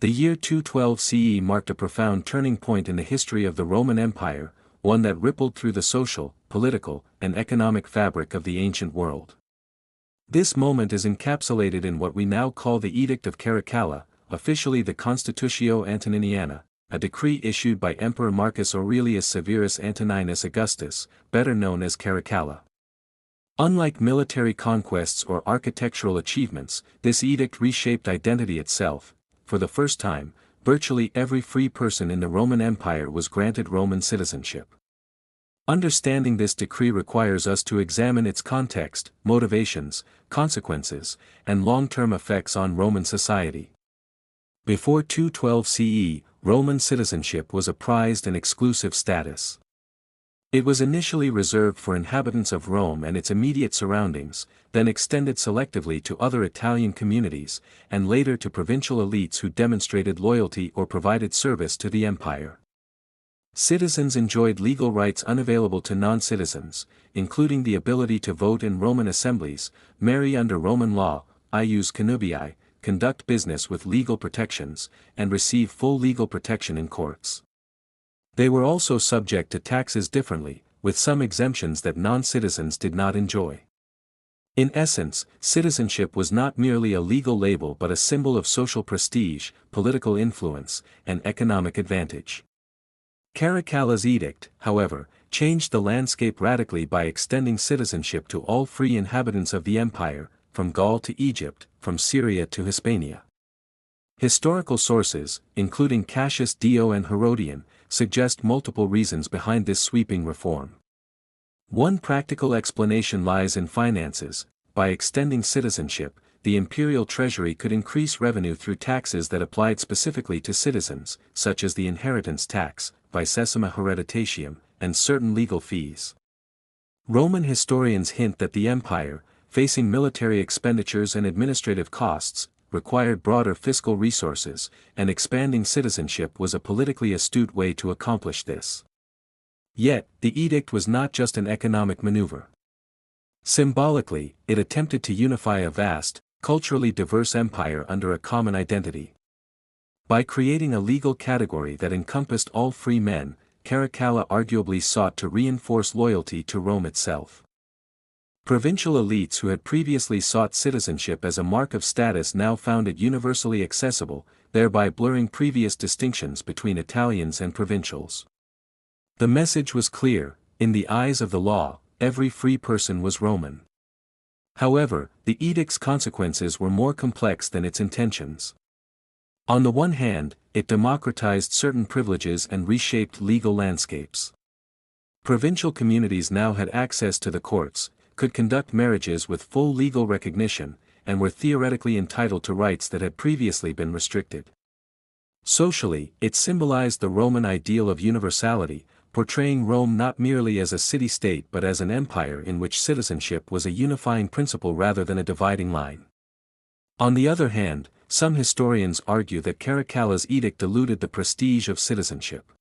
The year 212 CE marked a profound turning point in the history of the Roman Empire, one that rippled through the social, political, and economic fabric of the ancient world. This moment is encapsulated in what we now call the Edict of Caracalla, officially the Constitutio Antoniniana, a decree issued by Emperor Marcus Aurelius Severus Antoninus Augustus, better known as Caracalla. Unlike military conquests or architectural achievements, this edict reshaped identity itself. For the first time, virtually every free person in the Roman Empire was granted Roman citizenship. Understanding this decree requires us to examine its context, motivations, consequences, and long-term effects on Roman society. Before 212 CE, Roman citizenship was a prized and exclusive status. It was initially reserved for inhabitants of Rome and its immediate surroundings, then extended selectively to other Italian communities, and later to provincial elites who demonstrated loyalty or provided service to the empire. Citizens enjoyed legal rights unavailable to non-citizens, including the ability to vote in Roman assemblies, marry under Roman law, ius connubii, conduct business with legal protections, and receive full legal protection in courts. They were also subject to taxes differently, with some exemptions that non-citizens did not enjoy. In essence, citizenship was not merely a legal label but a symbol of social prestige, political influence, and economic advantage. Caracalla's edict, however, changed the landscape radically by extending citizenship to all free inhabitants of the empire, from Gaul to Egypt, from Syria to Hispania. Historical sources, including Cassius Dio and Herodian, suggest multiple reasons behind this sweeping reform. One practical explanation lies in finances. By extending citizenship, the imperial treasury could increase revenue through taxes that applied specifically to citizens, such as the inheritance tax, vicessima hereditatium, and certain legal fees. Roman historians hint that the empire, facing military expenditures and administrative costs, required broader fiscal resources, and expanding citizenship was a politically astute way to accomplish this. Yet, the edict was not just an economic maneuver. Symbolically, it attempted to unify a vast, culturally diverse empire under a common identity. By creating a legal category that encompassed all free men, Caracalla arguably sought to reinforce loyalty to Rome itself. Provincial elites who had previously sought citizenship as a mark of status now found it universally accessible, thereby blurring previous distinctions between Italians and provincials. The message was clear: in the eyes of the law, every free person was Roman. However, the edict's consequences were more complex than its intentions. On the one hand, it democratized certain privileges and reshaped legal landscapes. Provincial communities now had access to the courts, could conduct marriages with full legal recognition, and were theoretically entitled to rights that had previously been restricted. Socially, it symbolized the Roman ideal of universality, portraying Rome not merely as a city-state but as an empire in which citizenship was a unifying principle rather than a dividing line. On the other hand, some historians argue that Caracalla's edict diluted the prestige of citizenship.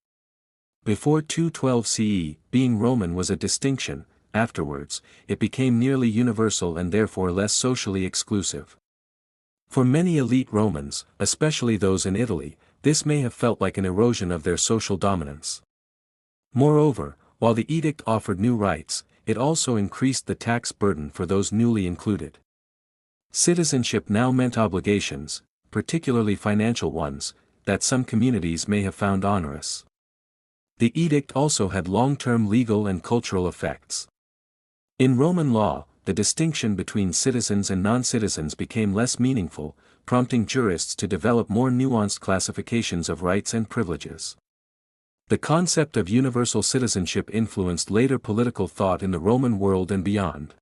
Before 212 CE, being Roman was a distinction. Afterwards, it became nearly universal and therefore less socially exclusive. For many elite Romans, especially those in Italy, this may have felt like an erosion of their social dominance. Moreover, while the edict offered new rights, it also increased the tax burden for those newly included. Citizenship now meant obligations, particularly financial ones, that some communities may have found onerous. The edict also had long-term legal and cultural effects. In Roman law, the distinction between citizens and non-citizens became less meaningful, prompting jurists to develop more nuanced classifications of rights and privileges. The concept of universal citizenship influenced later political thought in the Roman world and beyond.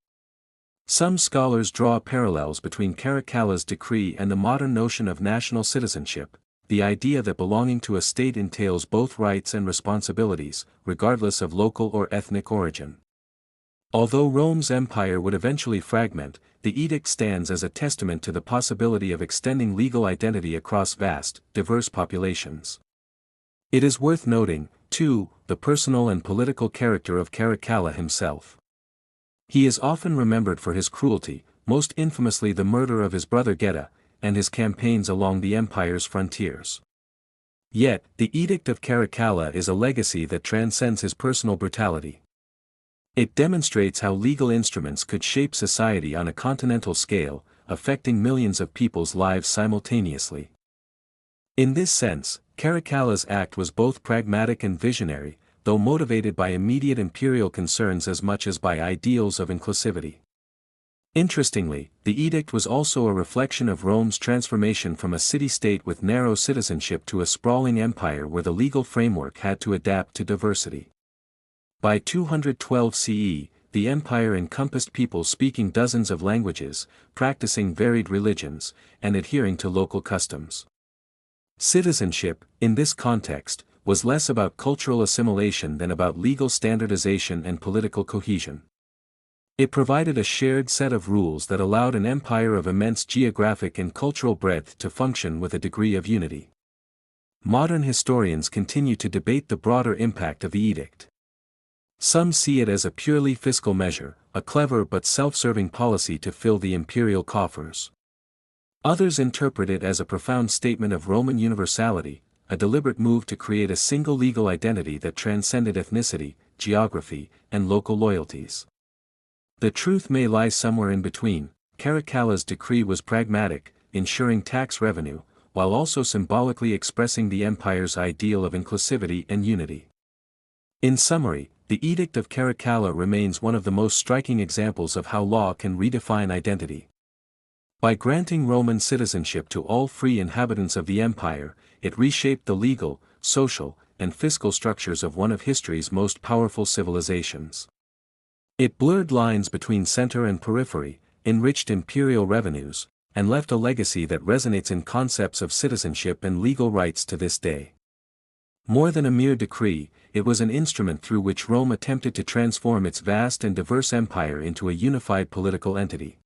Some scholars draw parallels between Caracalla's decree and the modern notion of national citizenship, the idea that belonging to a state entails both rights and responsibilities, regardless of local or ethnic origin. Although Rome's empire would eventually fragment, the edict stands as a testament to the possibility of extending legal identity across vast, diverse populations. It is worth noting, too, the personal and political character of Caracalla himself. He is often remembered for his cruelty, most infamously the murder of his brother Geta, and his campaigns along the empire's frontiers. Yet, the Edict of Caracalla is a legacy that transcends his personal brutality. It demonstrates how legal instruments could shape society on a continental scale, affecting millions of people's lives simultaneously. In this sense, Caracalla's act was both pragmatic and visionary, though motivated by immediate imperial concerns as much as by ideals of inclusivity. Interestingly, the edict was also a reflection of Rome's transformation from a city-state with narrow citizenship to a sprawling empire where the legal framework had to adapt to diversity. By 212 CE, the empire encompassed people speaking dozens of languages, practicing varied religions, and adhering to local customs. Citizenship, in this context, was less about cultural assimilation than about legal standardization and political cohesion. It provided a shared set of rules that allowed an empire of immense geographic and cultural breadth to function with a degree of unity. Modern historians continue to debate the broader impact of the edict. Some see it as a purely fiscal measure, a clever but self-serving policy to fill the imperial coffers. Others interpret it as a profound statement of Roman universality, a deliberate move to create a single legal identity that transcended ethnicity, geography, and local loyalties. The truth may lie somewhere in between. Caracalla's decree was pragmatic, ensuring tax revenue, while also symbolically expressing the empire's ideal of inclusivity and unity. In summary, the Edict of Caracalla remains one of the most striking examples of how law can redefine identity. By granting Roman citizenship to all free inhabitants of the empire, it reshaped the legal, social, and fiscal structures of one of history's most powerful civilizations. It blurred lines between center and periphery, enriched imperial revenues, and left a legacy that resonates in concepts of citizenship and legal rights to this day. More than a mere decree, it was an instrument through which Rome attempted to transform its vast and diverse empire into a unified political entity.